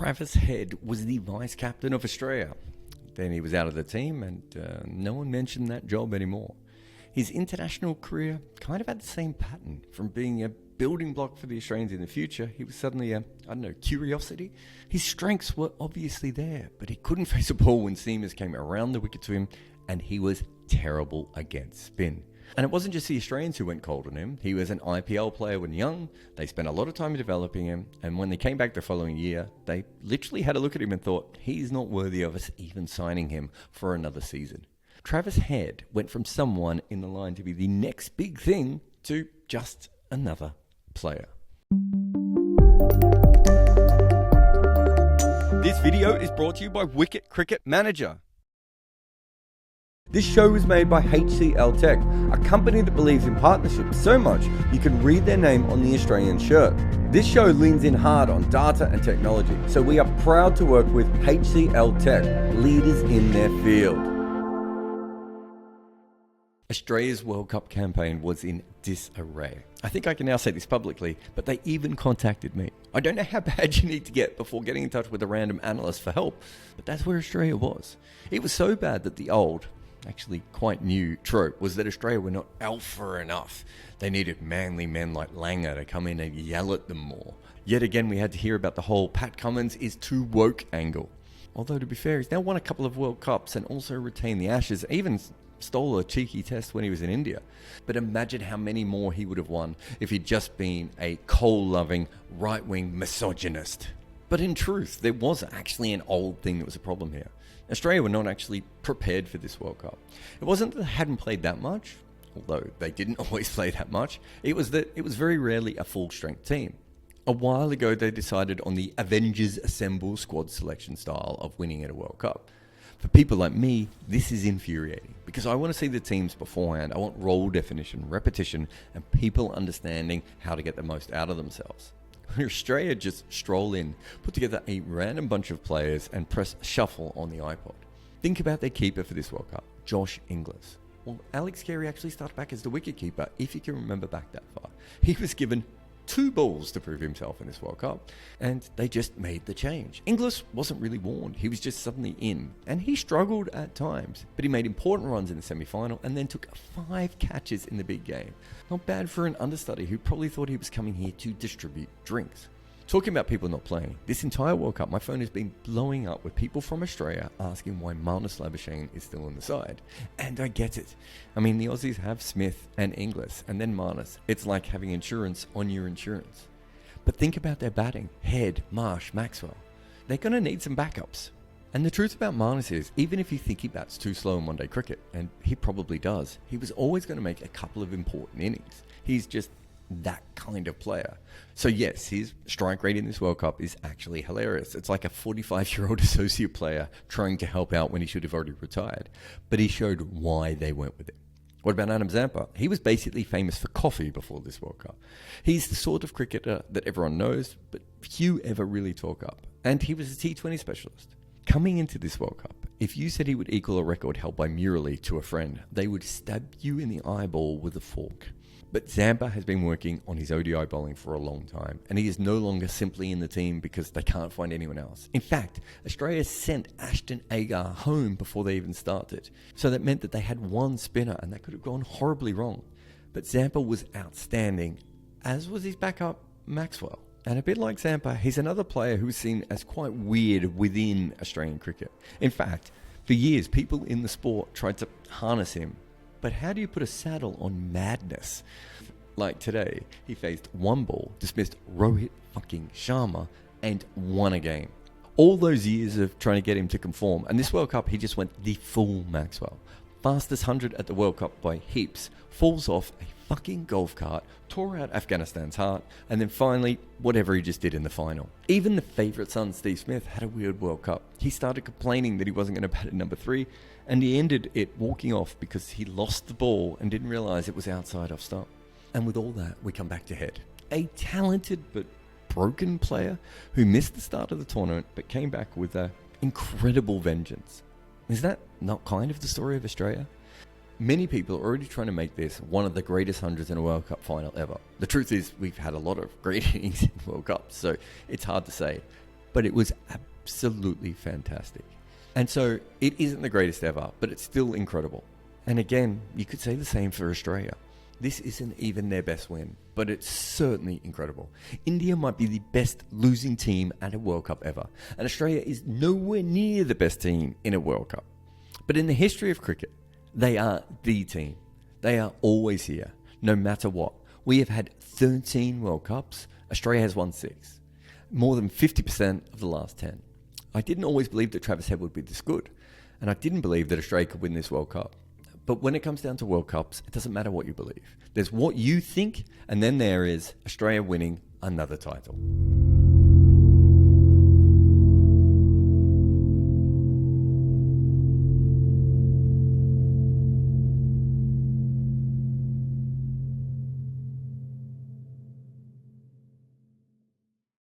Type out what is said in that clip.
Travis Head was the vice captain of Australia. Then he was out of the team and no one mentioned that job anymore. His international career kind of had the same pattern. From being a building block for the Australians in the future, he was suddenly a, curiosity. His strengths were obviously there, but he couldn't face a ball when seamers came around the wicket to him, and he was terrible against spin. And it wasn't just the Australians who went cold on him. He was an IPL player when young. They spent a lot of time developing him, and when they came back the following year, they literally had a look at him and thought, he's not worthy of us even signing him for another season. Travis Head went from someone in the line to be the next big thing to just another player. This video is brought to you by Wicket Cricket Manager. This show was made by HCLTech, a company that believes in partnerships so much you can read their name on the Australian shirt. This show leans in hard on data and technology, so we are proud to work with HCLTech, leaders in their field. Australia's World Cup campaign was in disarray. I think I can now say this publicly, but they even contacted me. I don't know how bad you need to get before getting in touch with a random analyst for help, but that's where Australia was. It was so bad that the old, actually quite new trope was that Australia were not alpha enough. They needed manly men like Langer to come in and yell at them more. Yet again, we had to hear about the whole Pat Cummins is too woke angle. Although to be fair, he's now won a couple of World Cups and also retained the Ashes, even stole a cheeky test when he was in India. But imagine how many more he would have won if he'd just been a coal-loving, right-wing misogynist. But in truth, there was actually an old thing that was a problem here. Australia were not actually prepared for this World Cup. It wasn't that they hadn't played that much, although they didn't always play that much. It was that it was very rarely a full-strength team. A while ago, they decided on the Avengers Assemble squad selection style of winning at a World Cup. For people like me, this is infuriating because I want to see the teams beforehand. I want role definition, repetition, and people understanding how to get the most out of themselves. Australia just stroll in, put together a random bunch of players and press shuffle on the iPod. Think about their keeper for this World Cup, Josh Inglis. Well, Alex Carey actually started back as the wicketkeeper, if you can remember back that far. He was given 2 balls to prove himself in this World Cup, and they just made the change. Inglis wasn't really warned, he was just suddenly in, and he struggled at times, but he made important runs in the semi-final and then took 5 catches in the big game. Not bad for an understudy who probably thought he was coming here to distribute drinks. Talking about people not playing, this entire World Cup, my phone has been blowing up with people from Australia asking why Marnus Labuschagne is still on the side. And I get it. I mean, the Aussies have Smith and Inglis, and then Marnus. It's like having insurance on your insurance. But think about their batting. Head, Marsh, Maxwell. They're going to need some backups. And the truth about Marnus is, even if you think he bats too slow in one-day cricket, and he probably does, he was always going to make a couple of important innings. He's just that kind of player. So yes, his strike rate in this World Cup is actually hilarious. It's like a 45-year-old associate player trying to help out when he should have already retired. But he showed why they went with it. What about Adam Zampa? He was basically famous for coffee before this World Cup. He's the sort of cricketer that everyone knows, but few ever really talk up. And he was a T20 specialist. Coming into this World Cup, if you said he would equal a record held by Murali to a friend, they would stab you in the eyeball with a fork. But Zampa has been working on his ODI bowling for a long time, and he is no longer simply in the team because they can't find anyone else. In fact, Australia sent Ashton Agar home before they even started. So that meant that they had one spinner, and that could have gone horribly wrong. But Zampa was outstanding, as was his backup, Maxwell. And a bit like Zampa, he's another player who is seen as quite weird within Australian cricket. In fact, for years, people in the sport tried to harness him. But how do you put a saddle on madness? Like today, he faced 1 ball, dismissed Rohit fucking Sharma, and won a game. All those years of trying to get him to conform, and this World Cup, he just went the full Maxwell. Fastest 100 at the World Cup by heaps, falls off a fucking golf cart, tore out Afghanistan's heart, and then finally, whatever he just did in the final. Even the favourite son, Steve Smith, had a weird World Cup. He started complaining that he wasn't going to bat at number 3, and he ended it walking off because he lost the ball and didn't realise it was outside off stump. And with all that, we come back to Head. A talented but broken player who missed the start of the tournament but came back with an incredible vengeance. Is that not kind of the story of Australia? Many people are already trying to make this one of the greatest hundreds in a World Cup final ever. The truth is, we've had a lot of great innings in World Cups, so it's hard to say. but it was absolutely fantastic. And so it isn't the greatest ever, but it's still incredible. And again, you could say the same for Australia. This isn't even their best win, but it's certainly incredible. India might be the best losing team at a World Cup ever, and Australia is nowhere near the best team in a World Cup. But in the history of cricket, they are the team. They are always here, no matter what. We have had 13 World Cups. Australia has won 6. More than 50% of the last 10. I didn't always believe that Travis Head would be this good, and I didn't believe that Australia could win this World Cup. But when it comes down to World Cups, it doesn't matter what you believe. There's what you think, and then there is Australia winning another title.